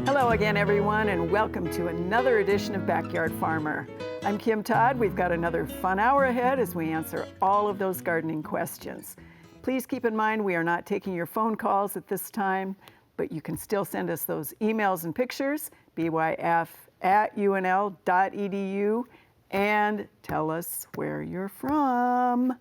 Hello again, everyone, and welcome to another edition of Backyard Farmer. I'm Kim Todd. We've got another fun hour ahead as we answer all of those gardening questions. Please keep in mind we are not taking your phone calls at this time, but you can still send us those emails and pictures, byf@unl.edu, and tell us where you're from.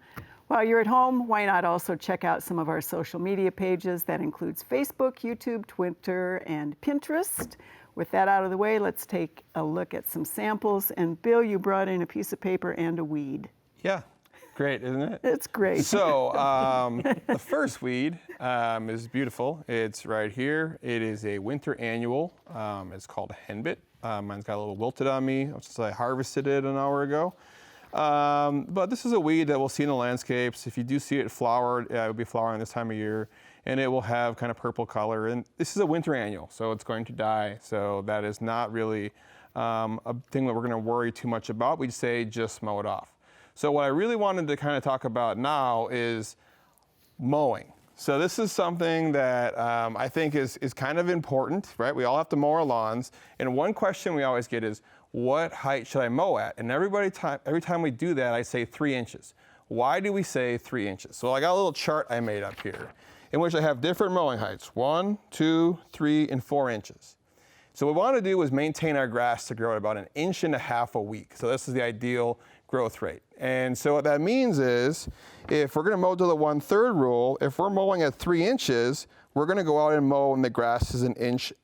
While you're at home, why not also check out some of our social media pages? That includes Facebook, YouTube, Twitter, and Pinterest. With that out of the way, let's take a look at some samples. And Bill, you brought in a piece of paper and a weed. Yeah, great, isn't it? It's great. So the first weed is beautiful. It's right here. It is a winter annual. It's called henbit. Mine's got a little wilted on me since I harvested it an hour ago. But this is a weed that we'll see in the landscapes. If you do see it flowered, it will be flowering this time of year, and it will have kind of purple color. And this is a winter annual, so it's going to die. So that is not really a thing that we're going to worry too much about. We'd say just mow it off. So what I really wanted to kind of talk about now is mowing. So this is something that I think is kind of important, right? We all have to mow our lawns. And one question we always get is, what height should I mow at? And every time we do that, I say 3 inches. Why do we say 3 inches? So I got a little chart I made up here in which I have different mowing heights, 1, 2, 3, and 4 inches. So what we want to do is maintain our grass to grow at about 1.5 inches a week. So this is the ideal growth rate. And so what that means is, if we're going to mow to the 1/3 rule, if we're mowing at 3 inches, we're going to go out and mow when the grass is 1.25 inches,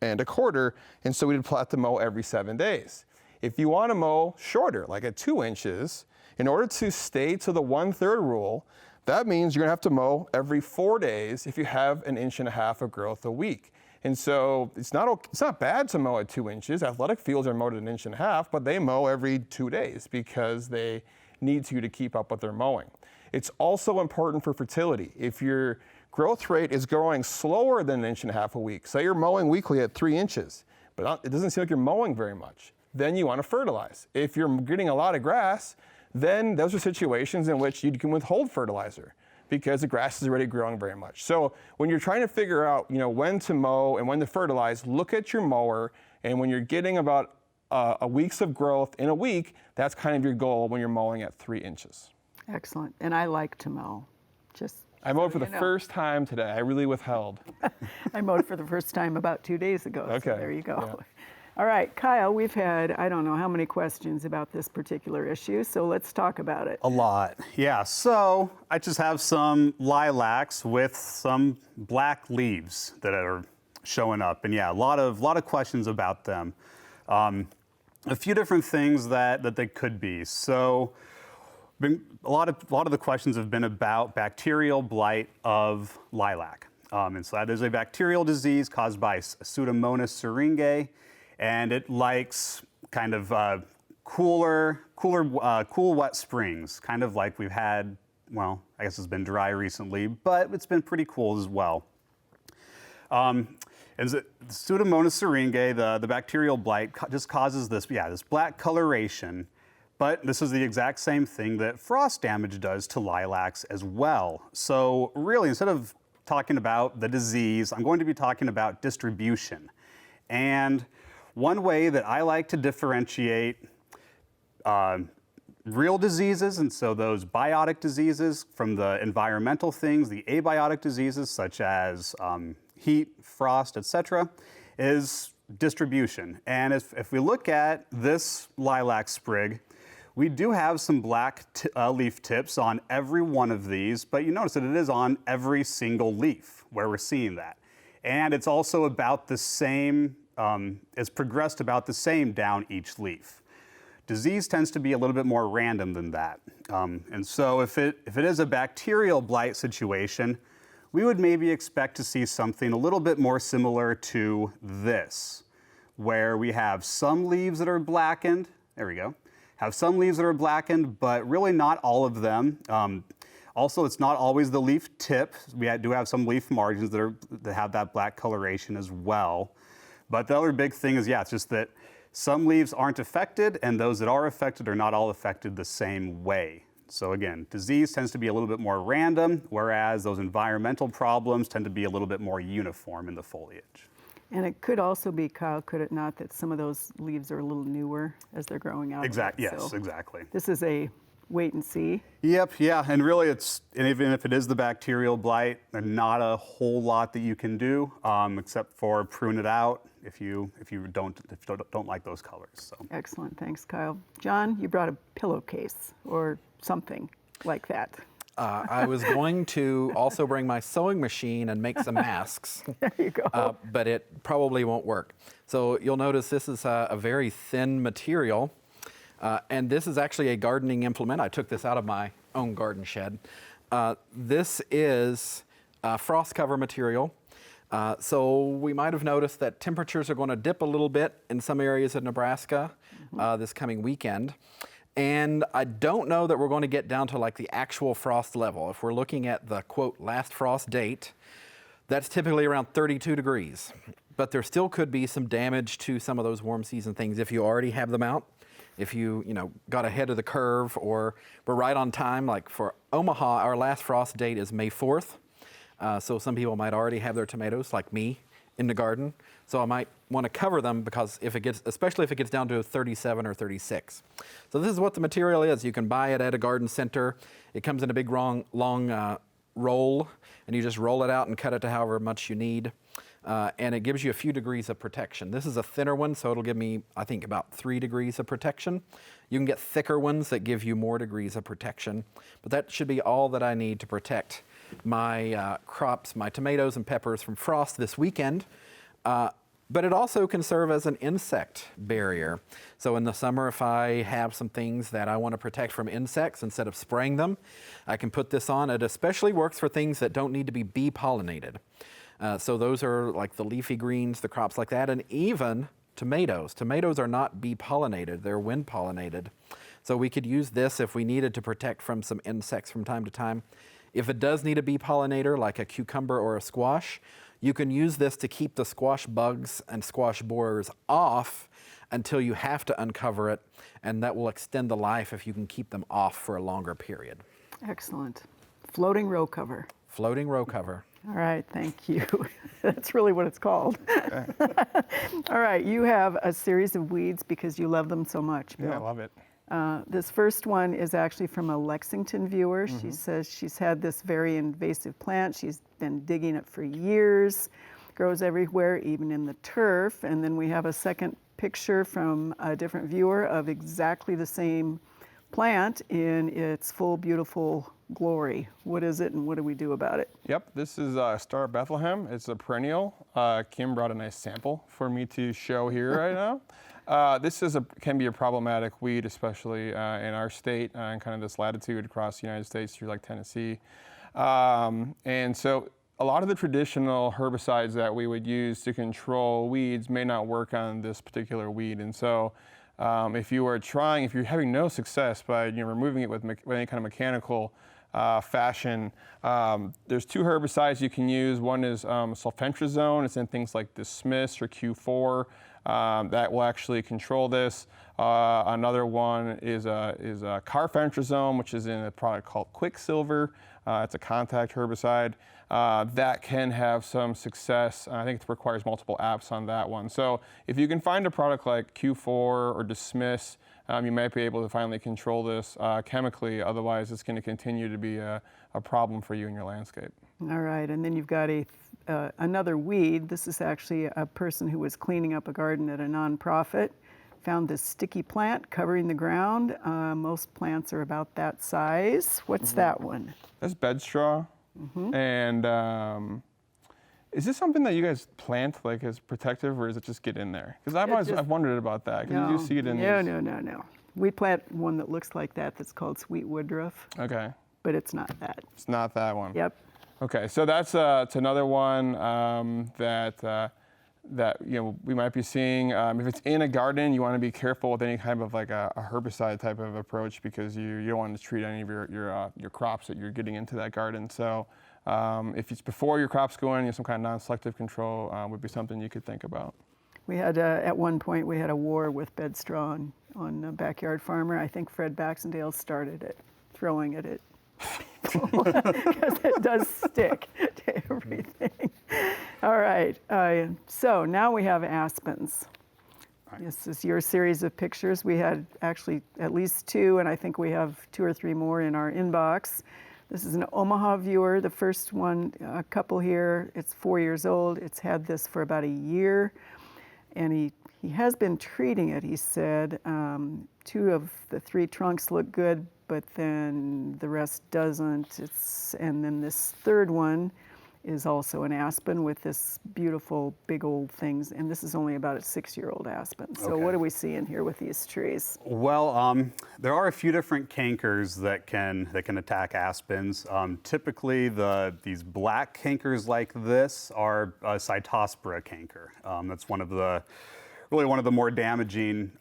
and so we'd have to mow every 7 days. If you want to mow shorter, like at 2 inches, in order to stay to the 1/3 rule, that means you're going to have to mow every 4 days if you have 1.5 inches of growth a week. And so it's not bad to mow at 2 inches. Athletic fields are mowed at 1.5 inches, but they mow every 2 days because they need to keep up with their mowing. It's also important for fertility. If your growth rate is growing slower than 1.5 inches a week, say you're mowing weekly at 3 inches, but it doesn't seem like you're mowing very much, then you want to fertilize. If you're getting a lot of grass, then those are situations in which you can withhold fertilizer because the grass is already growing very much. So when you're trying to figure out, when to mow and when to fertilize, look at your mower, and when you're getting about a week's of growth in a week, that's kind of your goal when you're mowing at 3 inches. Excellent. And I like to mow. I mowed for the first time today. I really withheld. I mowed for the first time about 2 days ago. Okay. So there you go. Yeah. All right, Kyle, we've had, I don't know how many questions about this particular issue, so let's talk about it. A lot, yeah. So I just have some lilacs with some black leaves that are showing up, and yeah, a lot of questions about them. A few different things that they could be. So a lot of the questions have been about bacterial blight of lilac, and so that is a bacterial disease caused by Pseudomonas syringae. And it likes kind of cool, wet springs, kind of like we've had, well, I guess it's been dry recently, but it's been pretty cool as well. And the Pseudomonas syringae, the bacterial blight, just causes this black coloration, but this is the exact same thing that frost damage does to lilacs as well. So really, instead of talking about the disease, I'm going to be talking about distribution. And one way that I like to differentiate real diseases, and so those biotic diseases from the environmental things, the abiotic diseases such as heat, frost, etc., is distribution. And if we look at this lilac sprig, we do have some black leaf tips on every one of these, but you notice that it is on every single leaf where we're seeing that. And it's also about the same, it's progressed about the same down each leaf. Disease tends to be a little bit more random than that. And so if it is a bacterial blight situation, we would maybe expect to see something a little bit more similar to this, where we have some leaves that are blackened, there we go, have some leaves that are blackened, but really not all of them. Also, it's not always the leaf tip. We do have some leaf margins that have that black coloration as well. But the other big thing is, it's just that some leaves aren't affected, and those that are affected are not all affected the same way. So again, disease tends to be a little bit more random, whereas those environmental problems tend to be a little bit more uniform in the foliage. And it could also be, Kyle, could it not, that some of those leaves are a little newer as they're growing out? Yes, exactly. This is a wait and see. Yep, yeah, and really and even if it is the bacterial blight, there's not a whole lot that you can do except for prune it out if you don't like those colors. So. Excellent, thanks, Kyle. John, you brought a pillowcase or something like that. I was going to also bring my sewing machine and make some masks. There you go. But it probably won't work. So you'll notice this is a very thin material. And this is actually a gardening implement. I took this out of my own garden shed. This is frost cover material. So we might have noticed that temperatures are going to dip a little bit in some areas of Nebraska this coming weekend. And I don't know that we're going to get down to like the actual frost level. If we're looking at the, quote, last frost date, that's typically around 32 degrees. But there still could be some damage to some of those warm season things if you already have them out. If you got ahead of the curve or were right on time, like for Omaha, our last frost date is May 4th. So some people might already have their tomatoes, like me, in the garden. So I might want to cover them because especially if it gets down to 37 or 36. So this is what the material is. You can buy it at a garden center. It comes in a big long roll, and you just roll it out and cut it to however much you need. And it gives you a few degrees of protection. This is a thinner one, so it'll give me, I think, about 3 degrees of protection. You can get thicker ones that give you more degrees of protection. But that should be all that I need to protect my crops, my tomatoes and peppers from frost this weekend. But it also can serve as an insect barrier. So in the summer, if I have some things that I want to protect from insects, instead of spraying them, I can put this on. It especially works for things that don't need to be bee pollinated. So those are like the leafy greens, the crops like that, and even tomatoes. Tomatoes are not bee pollinated, they're wind pollinated. So we could use this if we needed to protect from some insects from time to time. If it does need a bee pollinator, like a cucumber or a squash, you can use this to keep the squash bugs and squash borers off until you have to uncover it, and that will extend the life if you can keep them off for a longer period. Excellent. Floating row cover. Floating row cover. All right, thank you. That's really what it's called. Okay. All right, you have a series of weeds because you love them so much, Bill. Yeah, I love it. This first one is actually from a Lexington viewer. She says she's had this very invasive plant. She's been digging it for years. Grows everywhere, even in the turf. And then we have a second picture from a different viewer of exactly the same plant in its full, beautiful glory. What is it and what do we do about it? Yep, this is Star Bethlehem. It's a perennial. Kim brought a nice sample for me to show here right now. This can be a problematic weed, especially in our state and kind of this latitude across the United States through like Tennessee. And so a lot of the traditional herbicides that we would use to control weeds may not work on this particular weed. And so if you're having no success by removing it with any kind of mechanical fashion, there's 2 herbicides you can use. One is sulfentrazone. It's in things like Dismiss or Q4. That will actually control this. Another one is carfentrazone, which is in a product called Quicksilver. It's a contact herbicide. That can have some success. I think it requires multiple apps on that one. So if you can find a product like Q4 or Dismiss, you might be able to finally control this chemically. Otherwise, it's going to continue to be a problem for you in your landscape. All right, and then you've got another weed. This is actually a person who was cleaning up a garden at a nonprofit. Found this sticky plant covering the ground. Most plants are about that size. What's that one? That's bedstraw. And is this something that you guys plant like as protective, or does it just get in there? Because I've wondered about that. Because you do see it in these. No. We plant one that looks like that. That's called sweet woodruff. Okay. But it's not that. It's not that one. Yep. Okay, so that's it's another one that we might be seeing. If it's in a garden, you want to be careful with any kind of like a herbicide type of approach, because you don't want to treat any of your crops that you're getting into that garden. So if it's before your crops go in, some kind of non-selective control would be something you could think about. We had at one point we had a war with bedstraw on Backyard Farmer. I think Fred Baxendale started it. throwing it at people because it does stick to everything. All right, so now we have aspens. This is your series of pictures. We had actually at least 2, and I think we have 2 or 3 more in our inbox. This is an Omaha viewer, the first one, a couple here. It's 4 years old. It's had this for about a year, and he has been treating it, he said. 2 of the 3 trunks look good, but then the rest doesn't. And then this third one is also an aspen with this beautiful big old things, and this is only about a 6-year-old aspen. So what do we see in here with these trees? Well, there are a few different cankers that can attack aspens. Typically, these black cankers like this are a Cytospora canker. That's one of the more damaging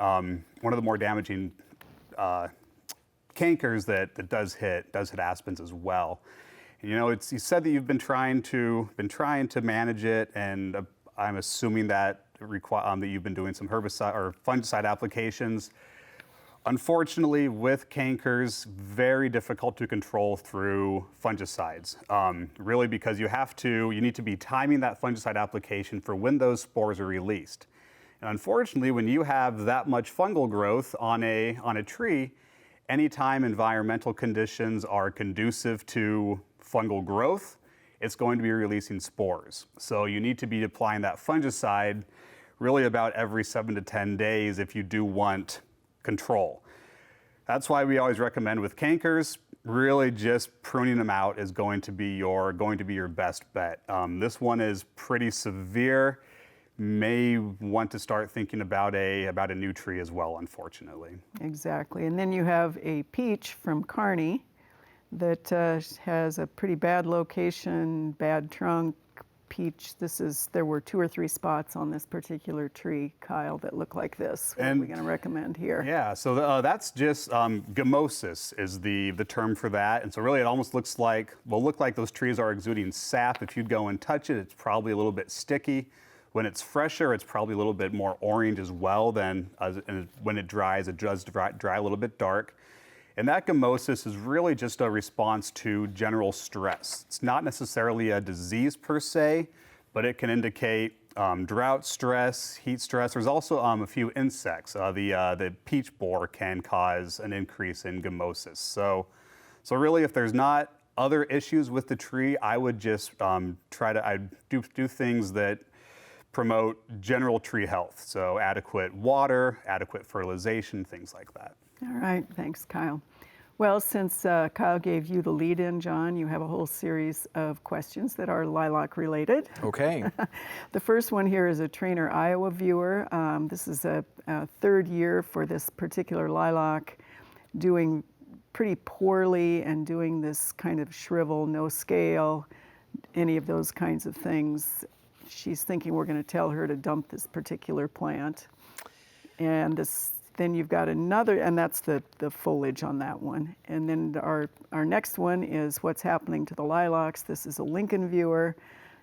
cankers that does hit aspens as well. You know, you said that you've been trying to manage it, and I'm assuming that that you've been doing some herbicide or fungicide applications. Unfortunately, with cankers, very difficult to control through fungicides. Really, because you need to be timing that fungicide application for when those spores are released. And unfortunately, when you have that much fungal growth on a tree, anytime environmental conditions are conducive to fungal growth, it's going to be releasing spores. So you need to be applying that fungicide really about every 7 to 10 days if you do want control. That's why we always recommend with cankers, really just pruning them out is going to be your best bet. This one is pretty severe. May want to start thinking about a new tree as well, unfortunately. Exactly. And then you have a peach from Kearney that has a pretty bad location, bad trunk, peach. There were 2 or 3 spots on this particular tree, Kyle, that look like this. What are we going to recommend here? Yeah, so that's just gummosis is the term for that. And so really it almost look like those trees are exuding sap. If you'd go and touch it, it's probably a little bit sticky. When it's fresher, it's probably a little bit more orange as well than when it dries. It does dry a little bit dark. And that gummosis is really just a response to general stress. It's not necessarily a disease per se, but it can indicate drought stress, heat stress. There's also a few insects. The peach borer can cause an increase in gummosis. So really, if there's not other issues with the tree, I would just I'd do things that promote general tree health. So adequate water, adequate fertilization, things like that. All right, thanks, Kyle. Well, since Kyle gave you the lead in, John, you have a whole series of questions that are lilac related. Okay. The first one here is a Trainer, Iowa viewer. This is a 3rd year for this particular lilac, doing pretty poorly and doing this kind of shrivel, no scale, any of those kinds of things. She's thinking we're going to tell her to dump this particular plant. And then you've got another, and that's the foliage on that one. And then our next one is what's happening to the lilacs. This is a Lincoln viewer.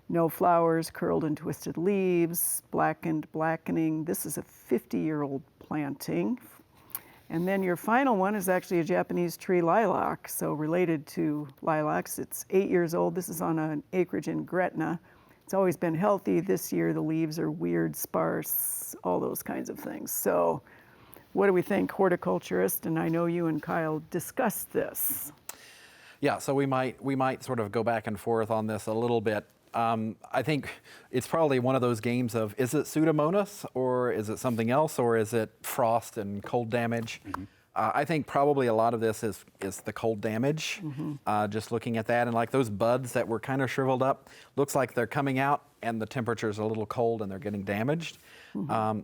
No flowers, curled and twisted leaves, blackened, blackening. This is a 50-year-old planting. And then your final one is actually a Japanese tree lilac. So related to lilacs, it's 8 years old. This is on an acreage in Gretna. It's always been healthy. This year the leaves are weird, sparse, all those kinds of things. So what do we think, horticulturist? And I know you and Kyle discussed this. Yeah, so we might sort of go back and forth on this a little bit. I think it's probably one of those games of, is it Pseudomonas or is it something else, or is it frost and cold damage? Mm-hmm. I think probably a lot of this is the cold damage. Mm-hmm. Just looking at that, and like those buds that were kind of shriveled up, looks like they're coming out and the temperature's a little cold and they're getting damaged. Mm-hmm.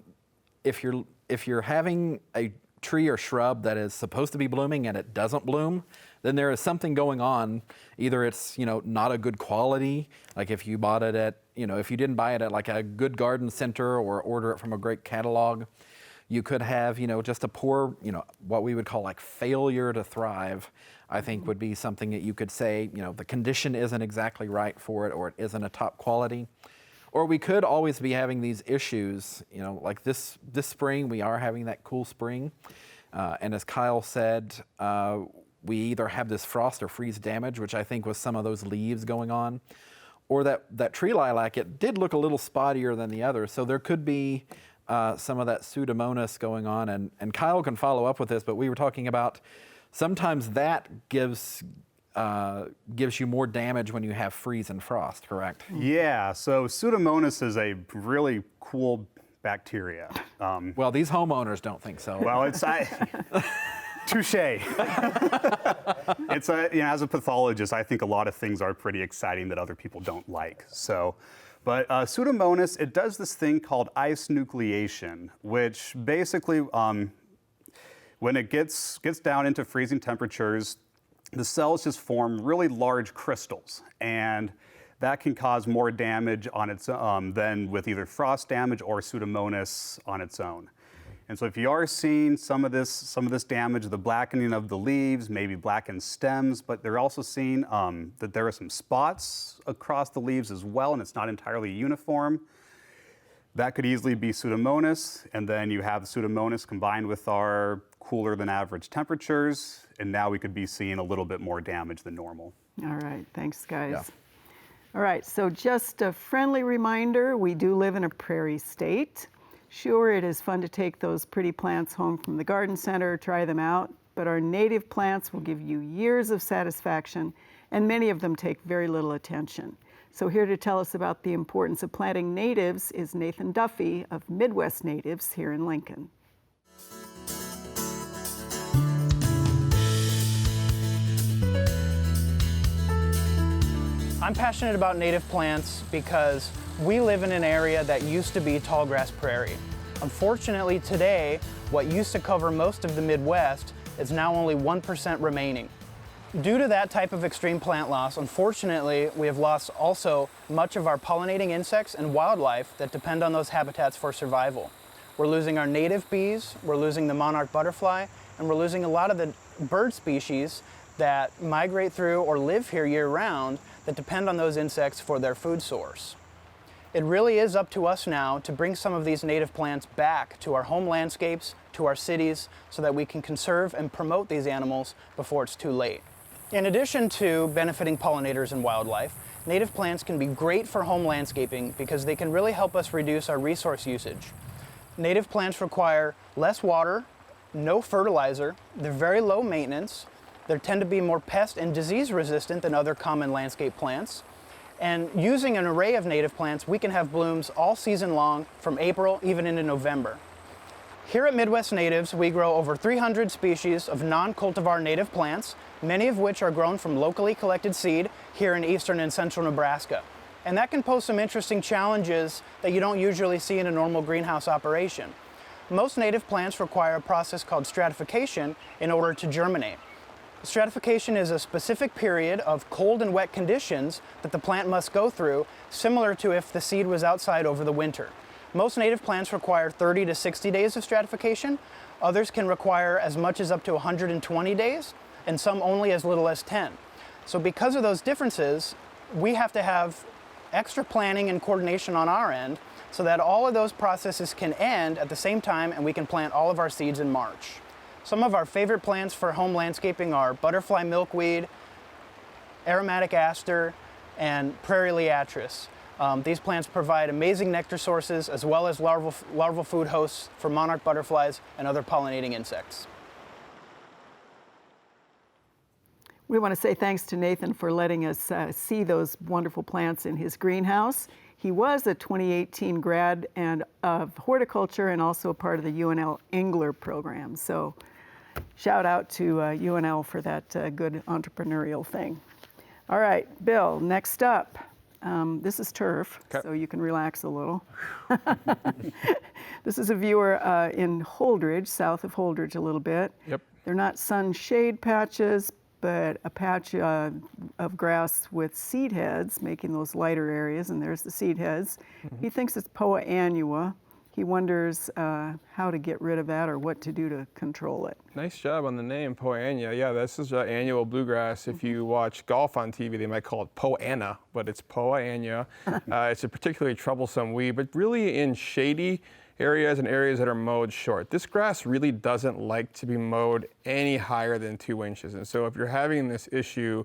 If you're having a tree or shrub that is supposed to be blooming and it doesn't bloom, then there is something going on. Either it's not a good quality, like if you bought it at if you didn't buy it at like a good garden center or order it from a great catalog. You could have, just a poor, what we would call like failure to thrive, I think would be something that you could say, the condition isn't exactly right for it, or it isn't a top quality. Or we could always be having these issues, like this spring, we are having that cool spring. And as Kyle said, we either have this frost or freeze damage, which I think was some of those leaves going on, or that tree lilac, it did look a little spottier than the others. So there could be some of that Pseudomonas going on. And Kyle can follow up with this, but we were talking about sometimes that gives you more damage when you have freeze and frost, correct? Yeah, so Pseudomonas is a really cool bacteria. Well, these homeowners don't think so. Well, touche. It's as a pathologist, I think a lot of things are pretty exciting that other people don't like. So, but Pseudomonas, it does this thing called ice nucleation, which basically, when it gets down into freezing temperatures, the cells just form really large crystals, and that can cause more damage on its than with either frost damage or Pseudomonas on its own. And so if you are seeing some of this damage, the blackening of the leaves, maybe blackened stems, but they're also seeing that there are some spots across the leaves as well, and it's not entirely uniform. That could easily be Pseudomonas, and then you have Pseudomonas combined with our cooler than average temperatures, and now we could be seeing a little bit more damage than normal. All right, thanks guys. Yeah. All right, so just a friendly reminder, we do live in a prairie state. Sure, it is fun to take those pretty plants home from the garden center, try them out, but our native plants will give you years of satisfaction, and many of them take very little attention. So here to tell us about the importance of planting natives is Nathan Duffy of Midwest Natives here in Lincoln. I'm passionate about native plants because we live in an area that used to be tall grass prairie. Unfortunately today, what used to cover most of the Midwest is now only 1% remaining. Due to that type of extreme plant loss, unfortunately, we have lost also much of our pollinating insects and wildlife that depend on those habitats for survival. We're losing our native bees, we're losing the monarch butterfly, and we're losing a lot of the bird species that migrate through or live here year-round that depend on those insects for their food source. It really is up to us now to bring some of these native plants back to our home landscapes, to our cities, so that we can conserve and promote these animals before it's too late. In addition to benefiting pollinators and wildlife, native plants can be great for home landscaping because they can really help us reduce our resource usage. Native plants require less water, no fertilizer, they're very low maintenance, they tend to be more pest and disease resistant than other common landscape plants. And using an array of native plants, we can have blooms all season long from April even into November. Here at Midwest Natives, we grow over 300 species of non-cultivar native plants, many of which are grown from locally collected seed here in eastern and central Nebraska. And that can pose some interesting challenges that you don't usually see in a normal greenhouse operation. Most native plants require a process called stratification in order to germinate. Stratification is a specific period of cold and wet conditions that the plant must go through, similar to if the seed was outside over the winter. Most native plants require 30 to 60 days of stratification. Others can require as much as up to 120 days, and some only as little as 10. So because of those differences, we have to have extra planning and coordination on our end so that all of those processes can end at the same time and we can plant all of our seeds in March. Some of our favorite plants for home landscaping are butterfly milkweed, aromatic aster, and prairie liatris. These plants provide amazing nectar sources as well as larval food hosts for monarch butterflies and other pollinating insects. We want to say thanks to Nathan for letting us see those wonderful plants in his greenhouse. He was a 2018 grad of horticulture and also a part of the UNL Angler program. So shout out to UNL for that good entrepreneurial thing. All right, Bill, next up. This is turf, so you can relax a little. This is a viewer in Holdridge, south of Holdridge a little bit. Yep. They're not sun-shade patches, but a patch of grass with seed heads, making those lighter areas, and there's the seed heads. He thinks it's Poa annua. he wonders how to get rid of that or what to do to control it. Nice job on the name, Poana. Yeah, this is an annual bluegrass. If you watch golf on TV, they might call it Poana, but it's Poana. It's a particularly troublesome weed, but really in shady areas and areas that are mowed short. This grass really doesn't like to be mowed any higher than 2 inches. And so if you're having this issue,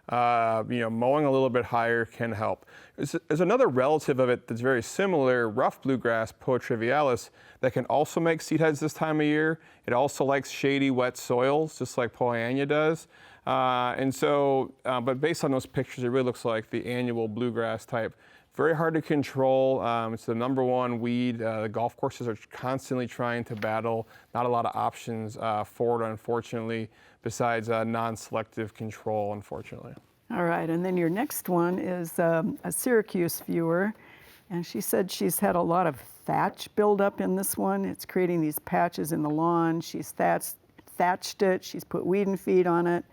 mowing a little bit higher can help. There's another relative of it that's very similar, rough bluegrass, Poa trivialis, that can also make seed heads this time of year. It also likes shady, wet soils, just like Poana does. But based on those pictures, it really looks like the annual bluegrass type. Very hard to control. It's the #1 weed. The golf courses are constantly trying to battle. Not a lot of options for it, unfortunately, besides non-selective control, unfortunately. All right, and then your next one is a Syracuse viewer, and she said she's had a lot of thatch buildup in this one. It's creating these patches in the lawn. She's thatched it. She's put weed and feed on it.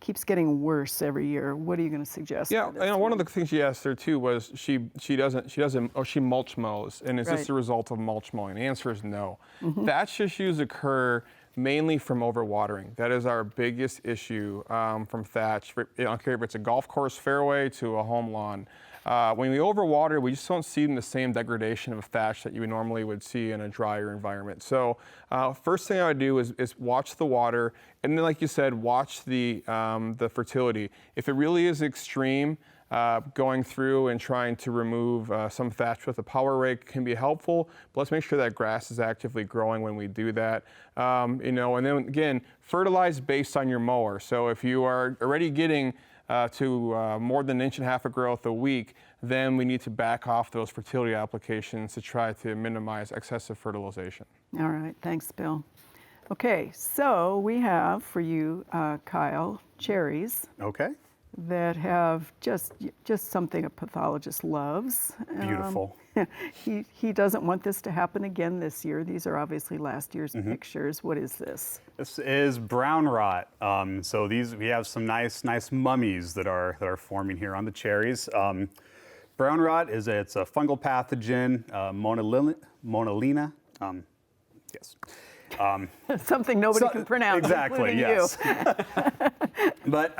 Keeps getting worse every year. What are you going to suggest? Yeah, one of the things she asked her too was she mulch mows, and is this a result of mulch mowing? The answer is no. Thatch issues occur mainly from overwatering. That is our biggest issue from thatch. I don't care if it's a golf course fairway to a home lawn. When we overwater, we just don't see the same degradation of thatch that you normally would see in a drier environment. So first thing I would do is watch the water, and then like you said, watch the fertility. If it really is extreme, going through and trying to remove some thatch with a power rake can be helpful, but let's make sure that grass is actively growing when we do that. And then again, fertilize based on your mower. So if you are already getting to more than 1.5 inches of growth a week, then we need to back off those fertility applications to try to minimize excessive fertilization. All right, thanks, Bill. Okay, so we have for you, Kyle, cherries Okay. that have just something a pathologist loves. Beautiful. He doesn't want this to happen again this year. These are obviously last year's pictures. What is this? This is brown rot. So we have some nice mummies that are forming here on the cherries. Brown rot it's a fungal pathogen, monolina. Yes. Something nobody can pronounce, exactly. including Yes. you. But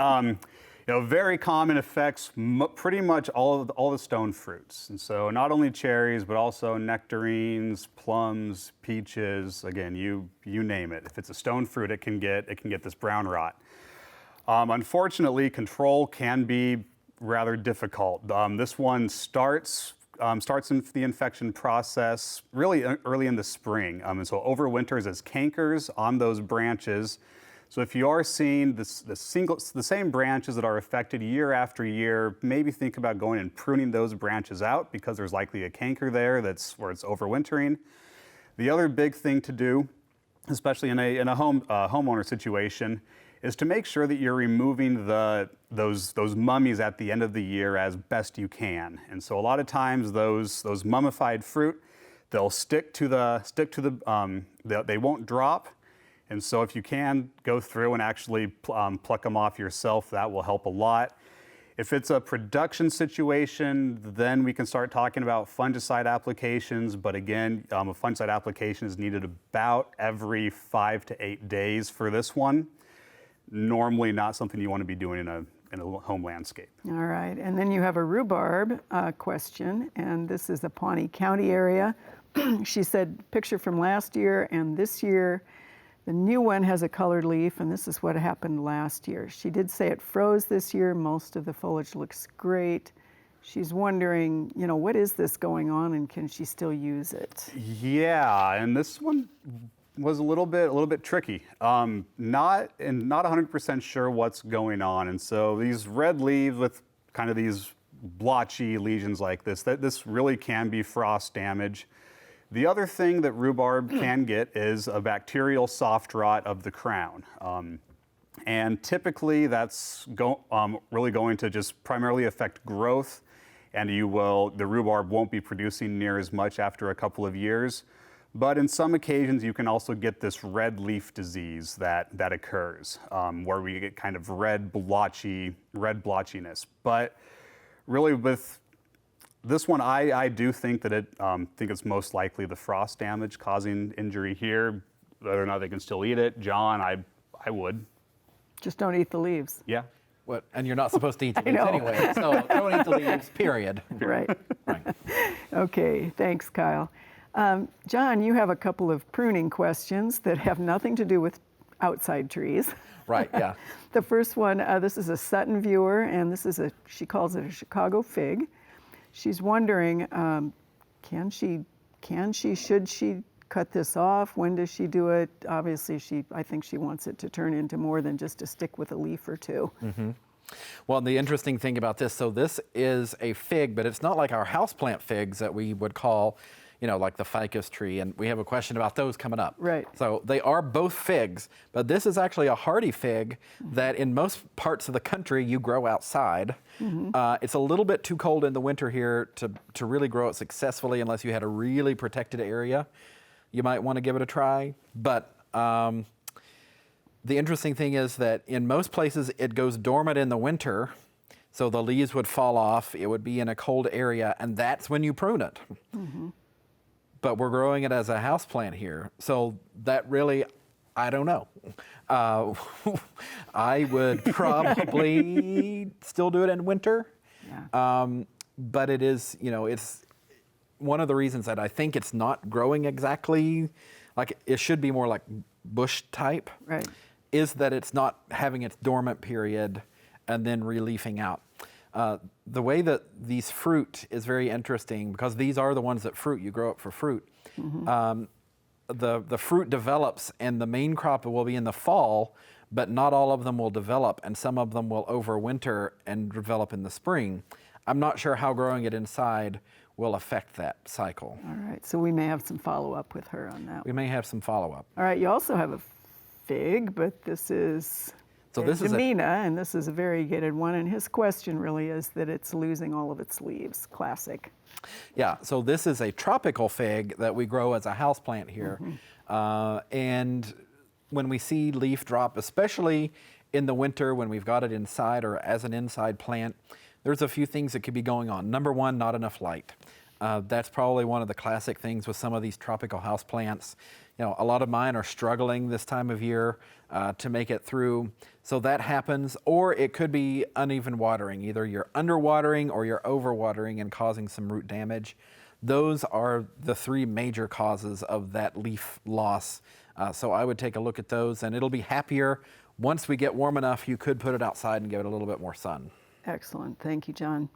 very common, affects pretty much all the stone fruits, and so not only cherries but also nectarines, plums, peaches. Again, you name it. If it's a stone fruit, it can get this brown rot. Unfortunately, control can be rather difficult. This one starts in the infection process really early in the spring, and so overwinters as cankers on those branches. So if you are seeing the same branches that are affected year after year, maybe think about going and pruning those branches out because there's likely a canker there that's where it's overwintering. The other big thing to do, especially in a homeowner situation, is to make sure that you're removing those mummies at the end of the year as best you can. And so a lot of times those mummified fruit, they'll stick to the they won't drop. And so if you can go through and actually pluck them off yourself, that will help a lot. If it's a production situation, then we can start talking about fungicide applications. But again, a fungicide application is needed about every 5 to 8 days for this one. Normally not something you want to be doing in a home landscape. All right, and then you have a rhubarb question, and this is the Pawnee County area. She said, picture from last year and this year. The new one has a colored leaf, and this is what happened last year. She did say it froze this year. Most of the foliage looks great. She's wondering, what is this going on, and can she still use it? Yeah, and this one was a little bit tricky. Not 100% sure what's going on, and so these red leaves with kind of these blotchy lesions like this, this really can be frost damage. The other thing that rhubarb can get is a bacterial soft rot of the crown. And typically that's really going to just primarily affect growth, and the rhubarb won't be producing near as much after a couple of years. But in some occasions you can also get this red leaf disease that occurs, where we get kind of red blotchiness. But really with This one, I do think that think it's most likely the frost damage causing injury here. Whether or not they can still eat it, John, I would. Just don't eat the leaves. Yeah. What? And you're not supposed to eat the I leaves know. anyway, so don't eat the leaves, period. Right. Right. Okay, thanks, Kyle. John, you have a couple of pruning questions that have nothing to do with outside trees. Right, yeah. The first one, this is a Sutton viewer, and she calls it a Chicago fig. She's wondering, should she cut this off? When does she do it? Obviously, I think she wants it to turn into more than just a stick with a leaf or two. Mm-hmm. Well, the interesting thing about this, so this is a fig, but it's not like our houseplant figs that we would call, like the ficus tree, and we have a question about those coming up. Right. So they are both figs, but this is actually a hardy fig that in most parts of the country you grow outside. It's a little bit too cold in the winter here to really grow it successfully unless you had a really protected area. You might want to give it a try, but the interesting thing is that in most places it goes dormant in the winter, so the leaves would fall off, it would be in a cold area, and that's when you prune it. But we're growing it as a houseplant here, so that really, I don't know. I would probably still do it in winter, but it is, it's one of the reasons that I think it's not growing exactly like it should be more like bush type, Right. is that it's not having its dormant period and then reliefing out. The way that these fruit is very interesting because these are the ones that fruit, you grow up for fruit. The fruit develops and the main crop will be in the fall, but not all of them will develop and some of them will overwinter and develop in the spring. I'm not sure how growing it inside will affect that cycle. All right, so we may have some follow-up with her on that. We may have some follow-up. All right, you also have a fig, but this is Jamina, and this is a variegated one, and his question really is that it's losing all of its leaves. Classic. Yeah, so this is a tropical fig that we grow as a houseplant here. And when we see leaf drop, especially in the winter when we've got it inside or as an inside plant, there's a few things that could be going on. Number one, not enough light. That's probably one of the classic things with some of these tropical houseplants. A lot of mine are struggling this time of year to make it through. So that happens, or it could be uneven watering. Either you're underwatering or you're overwatering and causing some root damage. Those are the three major causes of that leaf loss. So I would take a look at those, and it'll be happier. Once we get warm enough, you could put it outside and give it a little bit more sun. Excellent. Thank you, John.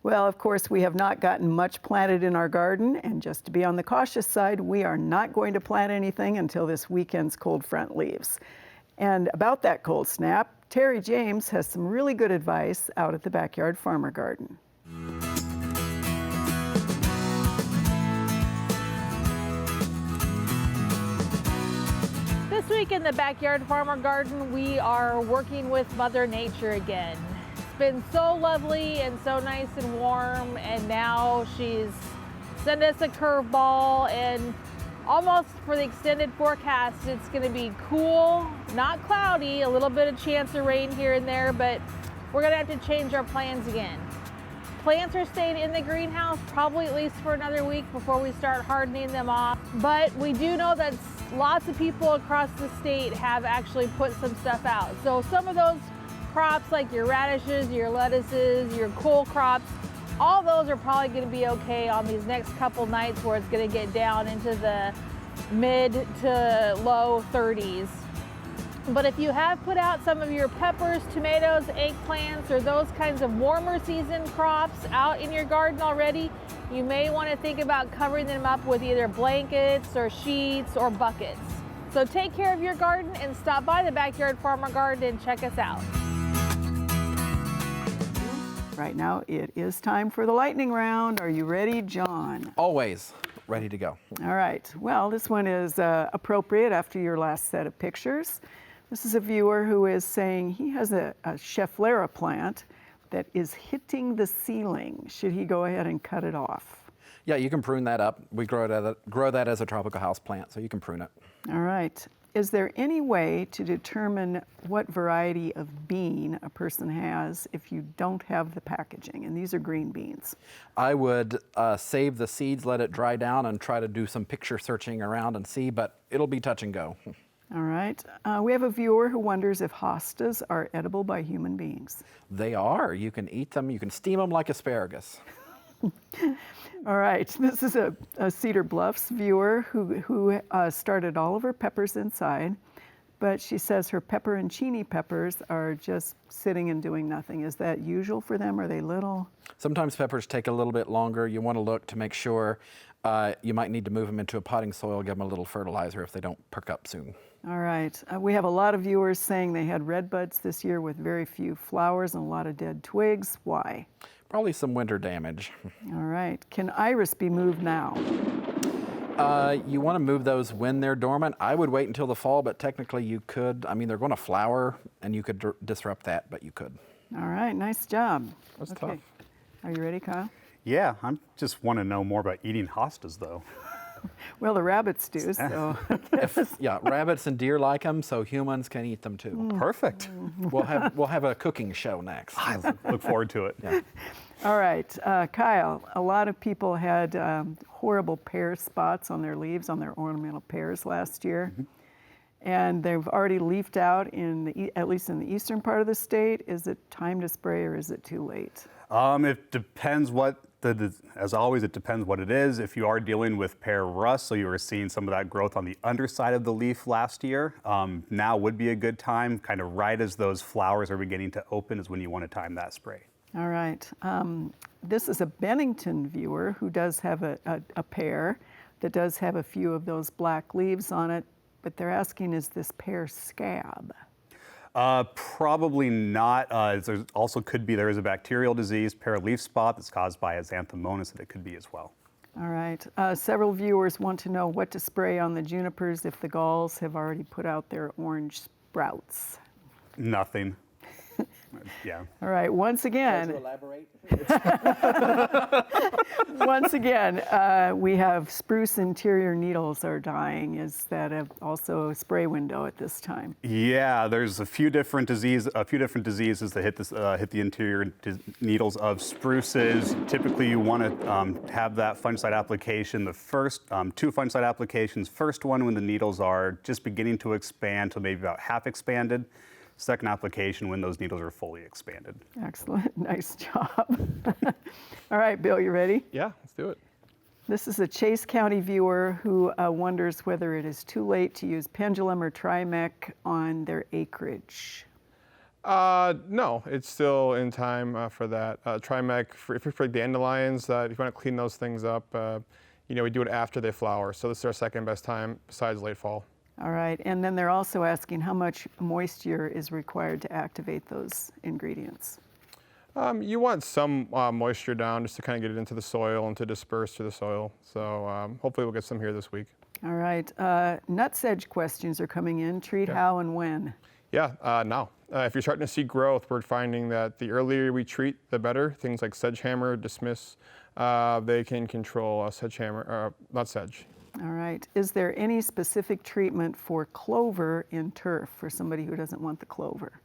Well, of course, we have not gotten much planted in our garden, and just to be on the cautious side, we are not going to plant anything until this weekend's cold front leaves. And about that cold snap, Terry James has some really good advice out at the Backyard Farmer Garden. This week in the Backyard Farmer Garden, we are working with Mother Nature again. It's been so lovely and so nice and warm, and now she's sent us a curveball, and almost for the extended forecast, it's going to be cool, not cloudy, a little bit of chance of rain here and there, but we're going to have to change our plans again. Plants are staying in the greenhouse probably at least for another week before we start hardening them off, but we do know that lots of people across the state have actually put some stuff out. So some of those crops like your radishes, your lettuces, your cole crops, all those are probably going to be okay on these next couple nights where it's going to get down into the mid to low 30s. But if you have put out some of your peppers, tomatoes, eggplants, or those kinds of warmer season crops out in your garden already, you may want to think about covering them up with either blankets or sheets or buckets. So take care of your garden and stop by the Backyard Farmer Garden and check us out. Right now, it is time for the lightning round. Are you ready, John? Always ready to go. All right. Well, this one is appropriate after your last set of pictures. This is a viewer who is saying he has a Schefflera plant that is hitting the ceiling. Should he go ahead and cut it off? Yeah, you can prune that up. We grow that as a tropical house plant, so you can prune it. All right. Is there any way to determine what variety of bean a person has if you don't have the packaging? And these are green beans. I would save the seeds, let it dry down, and try to do some picture searching around and see, but it'll be touch and go. All right. We have a viewer who wonders if hostas are edible by human beings. They are. You can eat them. You can steam them like asparagus. All right. This is a Cedar Bluffs viewer who started all of her peppers inside, but she says her pepper and chini peppers are just sitting and doing nothing. Is that usual for them? Are they little? Sometimes peppers take a little bit longer. You want to look to make sure. You might need to move them into a potting soil, give them a little fertilizer if they don't perk up soon. All right. We have a lot of viewers saying they had red buds this year with very few flowers and a lot of dead twigs. Why? Probably some winter damage. All right. Can iris be moved now? You want to move those when they're dormant. I would wait until the fall, but technically you could. I mean, they're going to flower, and you could disrupt that, but you could. All right. Nice job. That's tough. Are you ready, Kyle? Yeah, I just want to know more about eating hostas, though. Well, the rabbits do, so. Yeah, rabbits and deer like them, so humans can eat them too. Perfect. We'll have a cooking show next. I look forward to it. Yeah. All right, Kyle, a lot of people had horrible pear spots on their leaves, on their ornamental pears last year. And they've already leafed out, at least in the eastern part of the state. Is it time to spray or is it too late? It depends as always, it depends what it is. If you are dealing with pear rust, so you were seeing some of that growth on the underside of the leaf last year, now would be a good time, kind of right as those flowers are beginning to open is when you want to time that spray. All right. This is a Bennington viewer who does have a pear that does have a few of those black leaves on it, but they're asking, is this pear scab? Probably not. There also could be, there is a bacterial disease, pear leaf spot, that's caused by a xanthomonas that it could be as well. All right. Several viewers want to know what to spray on the junipers if the galls have already put out their orange sprouts. Nothing. Yeah. All right. Once again, elaborate? once again, we have spruce interior needles are dying. Is that also a spray window at this time? Yeah, there's a few different diseases that hit the interior needles of spruces. Typically, you want to have that fungicide application. The first two fungicide applications. First one when the needles are just beginning to expand to maybe about half expanded. Second application when those needles are fully expanded. Excellent. Nice job. All right, Bill, you ready? Yeah, let's do it. This is a Chase County viewer who wonders whether it is too late to use pendulum or trimec on their acreage. No, it's still in time for that. Trimec, if you're for dandelions, if you want to clean those things up, we do it after they flower. So this is our second best time besides late fall. All right, and then they're also asking how much moisture is required to activate those ingredients. You want some moisture down just to kind of get it into the soil and to disperse through the soil. So hopefully we'll get some here this week. All right, nut sedge questions are coming in. Treat how and when? Yeah, now. If you're starting to see growth, we're finding that the earlier we treat, the better. Things like sedgehammer, dismiss, they can control nut sedge. All right. Is there any specific treatment for clover in turf for somebody who doesn't want the clover?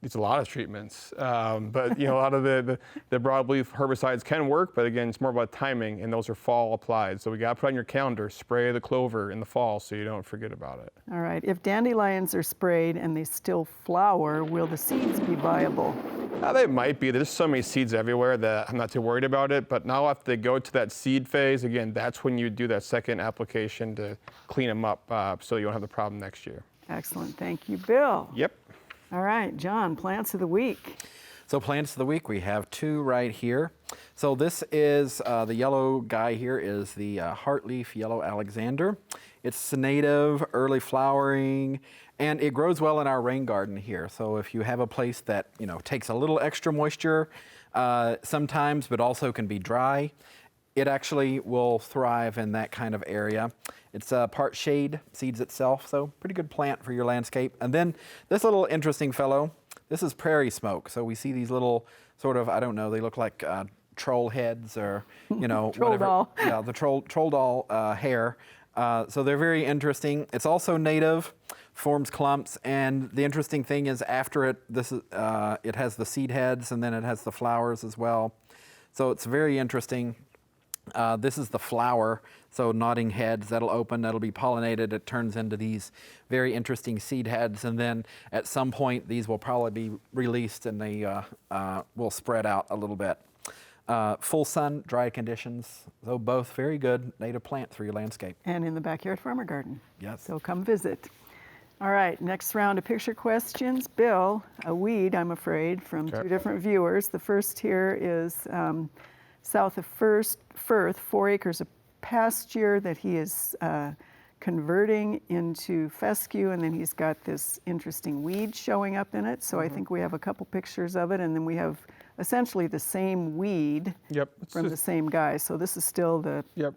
It's a lot of treatments, but a lot of the broadleaf herbicides can work, but again, it's more about timing, and those are fall applied. So we got to put on your calendar, spray the clover in the fall so you don't forget about it. All right. If dandelions are sprayed and they still flower, will the seeds be viable? They might be. There's so many seeds everywhere that I'm not too worried about it. But now if they go to that seed phase, again, that's when you do that second application to clean them up so you don't have the problem next year. Excellent. Thank you, Bill. Yep. All right, John, plants of the week. So plants of the week, we have two right here. So this is, the yellow guy here is the heartleaf yellow Alexander. It's native, early flowering, and it grows well in our rain garden here. So if you have a place that, takes a little extra moisture sometimes, but also can be dry, it actually will thrive in that kind of area. It's part shade, seeds itself, so pretty good plant for your landscape. And then this little interesting fellow, this is prairie smoke. So we see these little sort of, I don't know, they look like troll heads or, troll whatever. doll. Yeah, the troll doll hair. So they're very interesting. It's also native, forms clumps, and the interesting thing is after it, it has the seed heads and then it has the flowers as well. So it's very interesting. This is the flower, so nodding heads, that'll open, that'll be pollinated, it turns into these very interesting seed heads, and then at some point these will probably be released and they will spread out a little bit. Full sun, dry conditions, though both very good native plants for your landscape. And in the backyard farmer garden. Yes. So come visit. All right, next round of picture questions. Bill, a weed, I'm afraid, from Okay. 2 different viewers. The first here is south of Firth, 4 acres of pasture that he is converting into fescue, and then he's got this interesting weed showing up in it. So I think we have a couple pictures of it, and then we have essentially the same weed Yep. from the same guy. So this is still the Yep.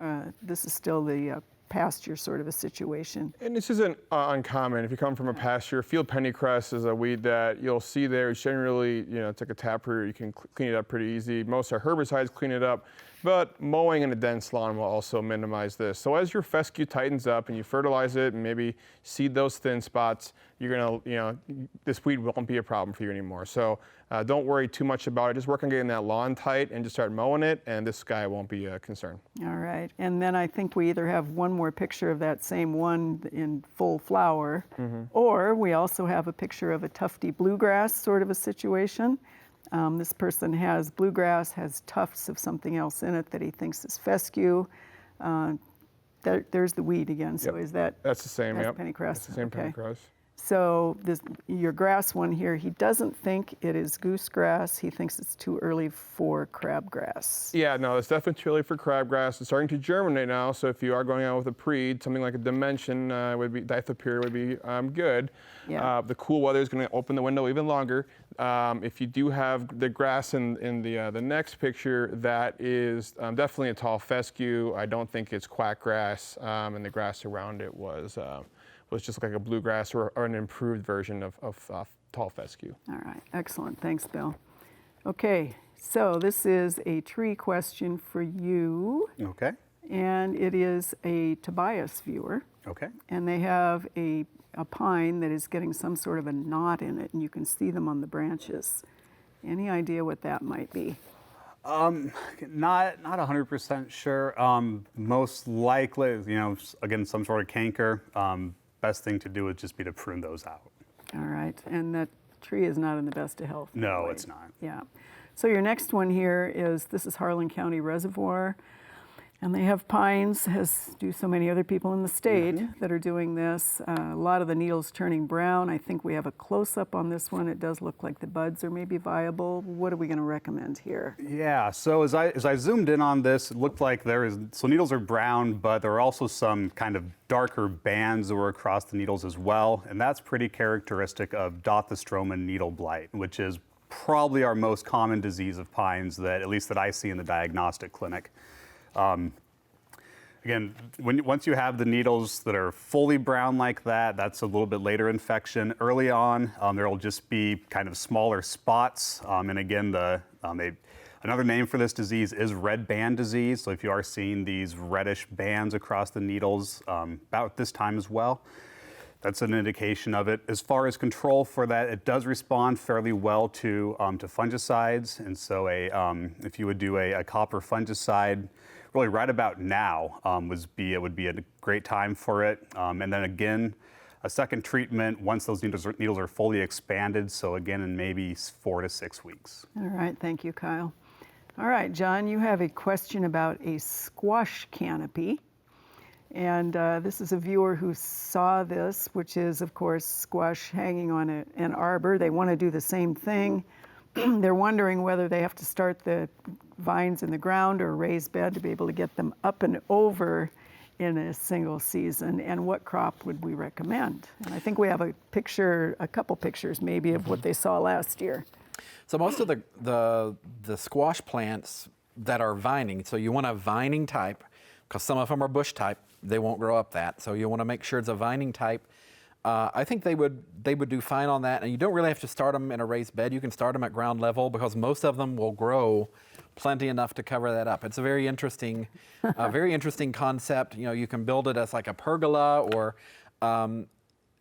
pasture sort of a situation. And this isn't uncommon. If you come from a pasture, field pennycress is a weed that you'll see there. It's generally, it's like a taproot. You can clean it up pretty easy. Most our herbicides clean it up, but mowing in a dense lawn will also minimize this. So as your fescue tightens up and you fertilize it and maybe seed those thin spots, you're gonna, this weed won't be a problem for you anymore. So don't worry too much about it. Just work on getting that lawn tight and just start mowing it, and this guy won't be a concern. All right, and then I think we either have one more picture of that same one in full flower, or we also have a picture of a Tufte Bluegrass sort of a situation. This person has bluegrass, has tufts of something else in it that he thinks is fescue. There's the weed again, so Yep. is that? That's the same, That's yep. pennycress, That's the same okay. pennycress. So your grass one here, he doesn't think it is goosegrass. He thinks it's too early for crabgrass. Yeah, no, it's definitely too early for crabgrass. It's starting to germinate now, so if you are going out with a preed, something like a dimension dithopyr would be good. Yeah. The cool weather is going to open the window even longer. If you do have the grass in the next picture, that is definitely a tall fescue. I don't think it's quackgrass, and the grass around it was just like a bluegrass or an improved version of tall fescue. All right, excellent. Thanks, Bill. Okay, so this is a tree question for you, Okay. and it is a Tobias viewer, Okay. and they have a pine that is getting some sort of a knot in it, and you can see them on the branches. Any idea what that might be? Not 100% sure. Most likely, again, some sort of canker. Best thing to do would just be to prune those out. All right, and that tree is not in the best of health. by the No, way. it's not. Yeah. So your next one here this is Harlan County Reservoir, and they have pines, as do so many other people in the state that are doing this. A lot of the needles turning brown. I think we have a close-up on this one. It does look like the buds are maybe viable. What are we going to recommend here? Yeah, so as I zoomed in on this, it looked like needles are brown, but there are also some kind of darker bands that were across the needles as well, and that's pretty characteristic of Dothystroma needle blight, which is probably our most common disease of pines at least that I see in the diagnostic clinic. Again, once you have the needles that are fully brown like that, that's a little bit later infection. Early on, there will just be kind of smaller spots. And again, another name for this disease is red band disease. So if you are seeing these reddish bands across the needles about this time as well, that's an indication of it. As far as control for that, it does respond fairly well to fungicides. And so if you would do a copper fungicide, really right about now it would be a great time for it. And then again, a second treatment once those needles are fully expanded. So again, in maybe 4 to 6 weeks. All right, thank you, Kyle. All right, John, you have a question about a squash canopy. And this is a viewer who saw this, which is, of course, squash hanging on an arbor. They want to do the same thing. They're wondering whether they have to start the vines in the ground or raised bed to be able to get them up and over in a single season, and what crop would we recommend? And I think we have a couple pictures maybe of what they saw last year. So most of the squash plants that are vining, so you want a vining type, because some of them are bush type, they won't grow up that. So you want to make sure it's a vining type. I think they would do fine on that. And you don't really have to start them in a raised bed. You can start them at ground level because most of them will grow plenty enough to cover that up. It's a very interesting concept. You know, you can build it as like a pergola, or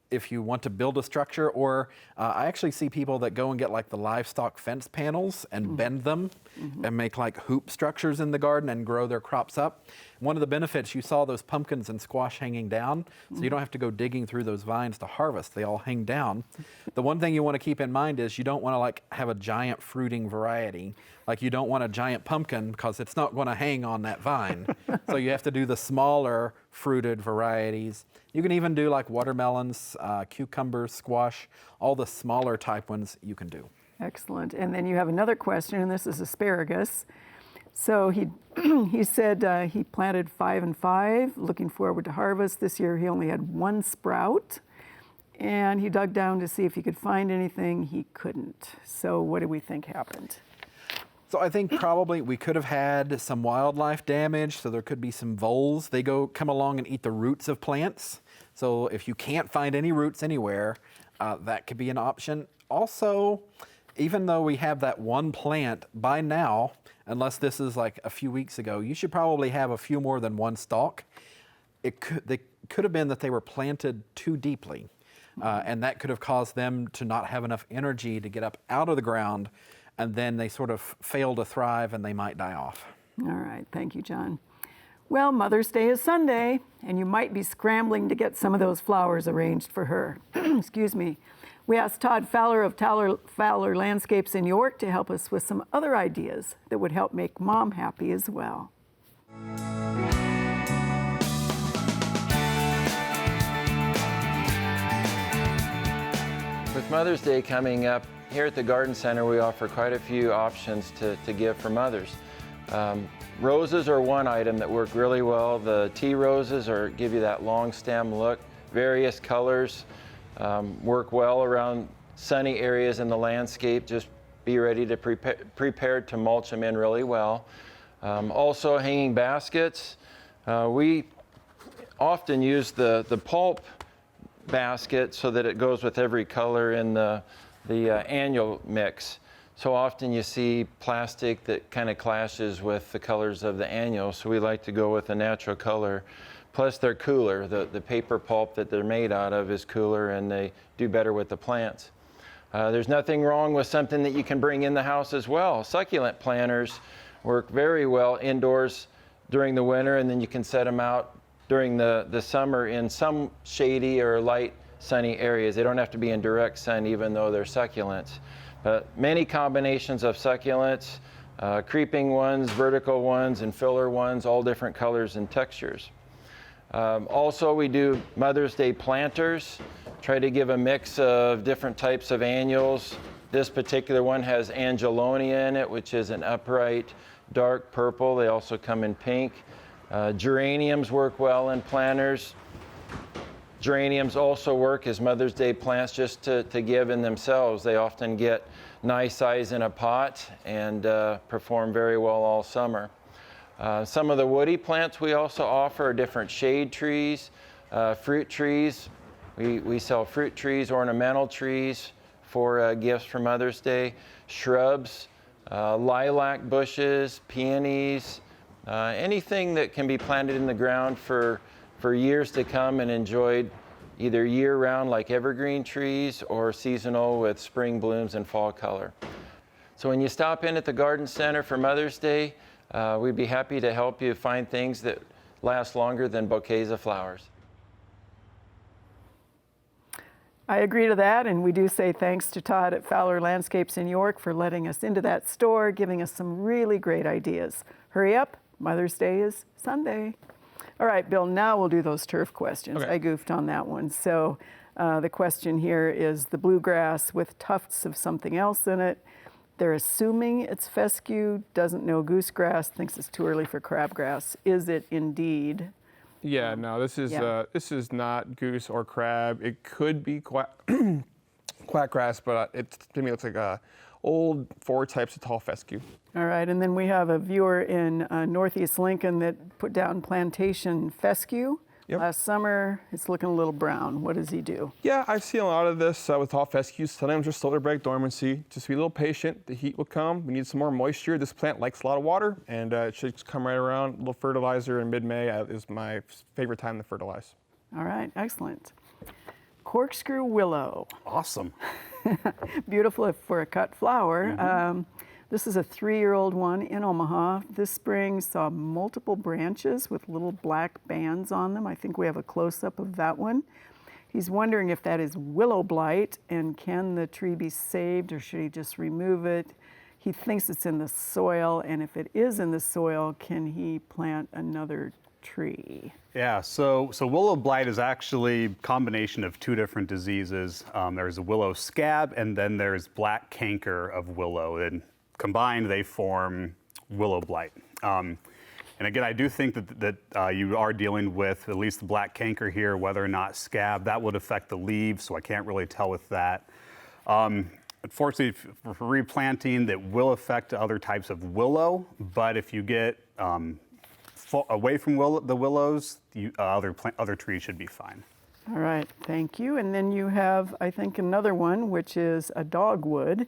if you want to build a structure, or I actually see people that go and get like the livestock fence panels and bend them and make like hoop structures in the garden and grow their crops up. One of the benefits, you saw those pumpkins and squash hanging down, so you don't have to go digging through those vines to harvest. They all hang down. The one thing you want to keep in mind is you don't want to like have a giant fruiting variety. Like you don't want a giant pumpkin because it's not going to hang on that vine. So you have to do the smaller fruited varieties. You can even do like watermelons, cucumbers, squash, all the smaller type ones you can do. Excellent. And then you have another question, and this is asparagus. So he said he planted 5 and 5, looking forward to harvest. This year he only had 1 sprout, and he dug down to see if he could find anything. He couldn't. So what do we think happened? So I think probably we could have had some wildlife damage, so there could be some voles. They come along and eat the roots of plants. So if you can't find any roots anywhere, that could be an option. Also, even though we have that 1 plant, by now, unless this is like a few weeks ago, you should probably have a few more than 1 stalk. They could have been that they were planted too deeply, and that could have caused them to not have enough energy to get up out of the ground, and then they sort of fail to thrive and they might die off. All right, thank you, John. Well, Mother's Day is Sunday, and you might be scrambling to get some of those flowers arranged for her. Excuse me. We asked Todd Fowler of Fowler Landscapes in York to help us with some other ideas that would help make Mom happy as well. With Mother's Day coming up, here at the Garden Center we offer quite a few options to give for mothers. Roses are one item that work really well. The tea roses give you that long stem look. Various colors work well around sunny areas in the landscape. Just be ready to prepared to mulch them in really well. Also hanging baskets. We often use the pulp basket so that it goes with every color in the annual mix. So often you see plastic that kind of clashes with the colors of the annual, so we like to go with a natural color. Plus they're cooler. The paper pulp that they're made out of is cooler and they do better with the plants. There's nothing wrong with something that you can bring in the house as well. Succulent planters work very well indoors during the winter, and then you can set them out during the summer in some shady or light sunny areas. They don't have to be in direct sun even though they're succulents. But many combinations of succulents, creeping ones, vertical ones, and filler ones, all different colors and textures. Also, we do Mother's Day planters, try to give a mix of different types of annuals. This particular one has Angelonia in it, which is an upright dark purple. They also come in pink. Geraniums work well in planters. Geraniums also work as Mother's Day plants just to give in themselves. They often get nice size in a pot and perform very well all summer. Some of the woody plants we also offer are different shade trees, fruit trees. We sell fruit trees, ornamental trees for gifts for Mother's Day, shrubs, lilac bushes, peonies, anything that can be planted in the ground for years to come and enjoyed either year-round like evergreen trees or seasonal with spring blooms and fall color. So when you stop in at the Garden Center for Mother's Day, we'd be happy to help you find things that last longer than bouquets of flowers. I agree to that, and we do say thanks to Todd at Fowler Landscapes in York for letting us into that store, giving us some really great ideas. Hurry up, Mother's Day is Sunday. All right, Bill, now we'll do those turf questions. Okay. I goofed on that one. So the question here is the bluegrass with tufts of something else in it. They're assuming it's fescue, doesn't know goosegrass, thinks it's too early for crabgrass. Is it indeed? Yeah, no, this is not goose or crab. It could be quackgrass, but to me it looks like old 4 types of tall fescue. All right, and then we have a viewer in Northeast Lincoln that put down plantation fescue Yep. Last summer, it's looking a little brown. What does he do? Yeah, I've seen a lot of this with tall fescues. Sometimes just slow to break dormancy. Just be a little patient. The heat will come. We need some more moisture. This plant likes a lot of water, and it should come right around. A little fertilizer in mid-May is my favorite time to fertilize. All right, excellent. Corkscrew willow. Awesome. Beautiful for a cut flower. This is a 3-year-old one in Omaha. This spring saw multiple branches with little black bands on them. I think we have a close-up of that one. He's wondering if that is willow blight, and can the tree be saved, or should he just remove it? He thinks it's in the soil, and if it is in the soil, can he plant another tree? Yeah, so willow blight is actually a combination of 2 different diseases. There's a willow scab, and then there's black canker of willow. And combined, they form willow blight. And again, I do think that you are dealing with at least the black canker here, whether or not scab. That would affect the leaves, so I can't really tell with that. Unfortunately, for replanting, that will affect other types of willow, but if you get away from the willows, other trees should be fine. All right, thank you. And then you have, I think, another one, which is a dogwood.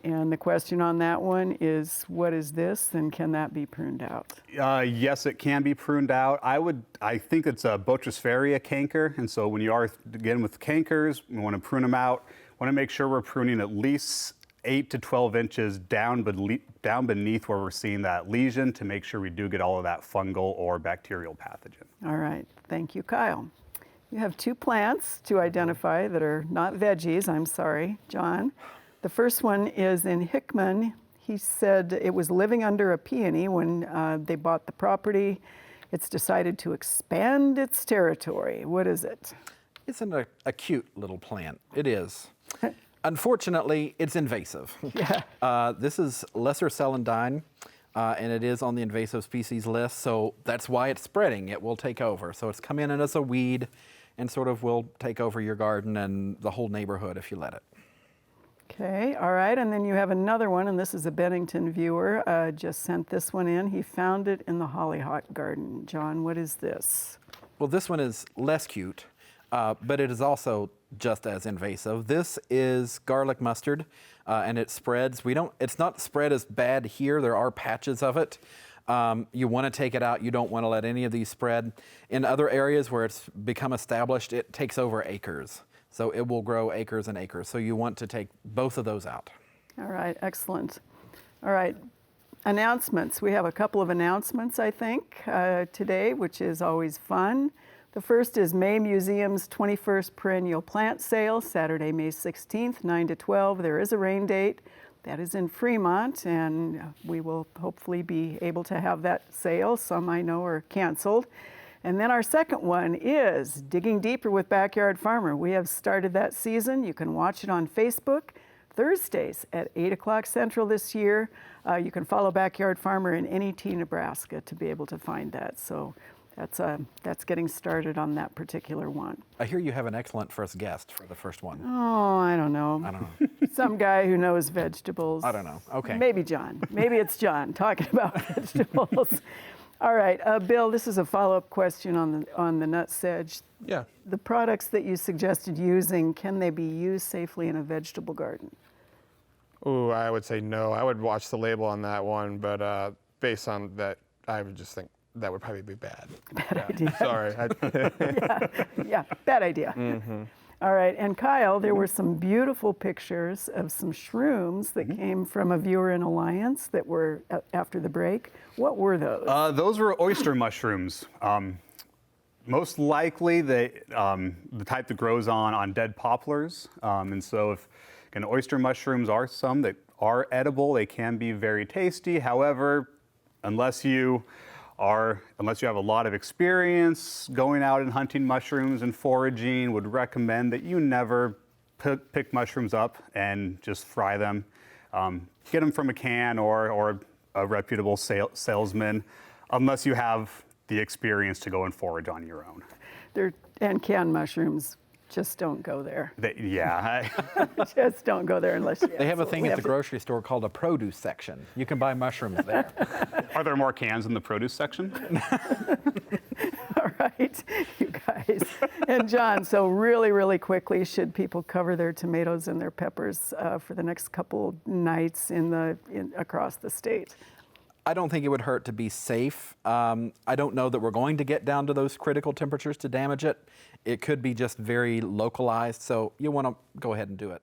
And the question on that one is, what is this, and can that be pruned out? Yes, it can be pruned out. I think it's a Botrispharia canker, and so when you are, again, with cankers, we want to prune them out. Want to make sure we're pruning at least 8 to 12 inches down beneath where we're seeing that lesion to make sure we do get all of that fungal or bacterial pathogen. All right, thank you, Kyle. You have 2 plants to identify that are not veggies. I'm sorry, John. The first one is in Hickman. He said it was living under a peony when they bought the property. It's decided to expand its territory. What is it? It's a cute little plant. It is. Unfortunately, it's invasive. Yeah. This is lesser celandine, and it is on the invasive species list, so that's why it's spreading. It will take over. So it's come in as a weed and sort of will take over your garden and the whole neighborhood if you let it. Okay, all right, and then you have another one, and this is a Bennington viewer, just sent this one in. He found it in the hollyhock garden. John, what is this? Well, this one is less cute, but it is also just as invasive. This is garlic mustard, and it spreads. It's not spread as bad here. There are patches of it. You want to take it out. You don't want to let any of these spread. In other areas where it's become established, it takes over acres. So it will grow acres and acres. So you want to take both of those out. All right, excellent. All right, announcements. We have a couple of announcements, I think, today, which is always fun. The first is May Museum's 21st Perennial Plant Sale, Saturday, May 16th, 9 to 12. There is a rain date. That is in Fremont, and we will hopefully be able to have that sale. Some I know are canceled. And then our second one is Digging Deeper with Backyard Farmer. We have started that season. You can watch it on Facebook Thursdays at 8 o'clock Central this year. You can follow Backyard Farmer in any T, Nebraska to be able to find that. So that's getting started on that particular one. I hear you have an excellent first guest for the first one. Oh, I don't know. Some guy who knows vegetables. I don't know. Okay. Maybe John. Maybe it's John talking about vegetables. All right, Bill, this is a follow-up question on the nut sedge. Yeah. The products that you suggested using, can they be used safely in a vegetable garden? Oh, I would say no. I would watch the label on that one, but based on that, I would just think that would probably be bad. Bad idea. Sorry. Yeah, bad idea. Mm-hmm. All right, and Kyle, there were some beautiful pictures of some shrooms that came from a viewer in Alliance that were after the break. What were those? Those were oyster mushrooms. Most likely the type that grows on dead poplars. And so oyster mushrooms are some that are edible. They can be very tasty. However, unless you have a lot of experience going out and hunting mushrooms and foraging, would recommend that you never pick mushrooms up and just fry them. Get them from a can or a reputable salesman, unless you have the experience to go and forage on your own. And canned mushrooms, just don't go there. Yeah. Just don't go there unless you They have a thing at the grocery store called a produce section. You can buy mushrooms there. Are there more cans in the produce section? All right. Right, you guys. And John, so really, really quickly, should people cover their tomatoes and their peppers for the next couple nights across the state? I don't think it would hurt to be safe. I don't know that we're going to get down to those critical temperatures to damage it. It could be just very localized, so you want to go ahead and do it.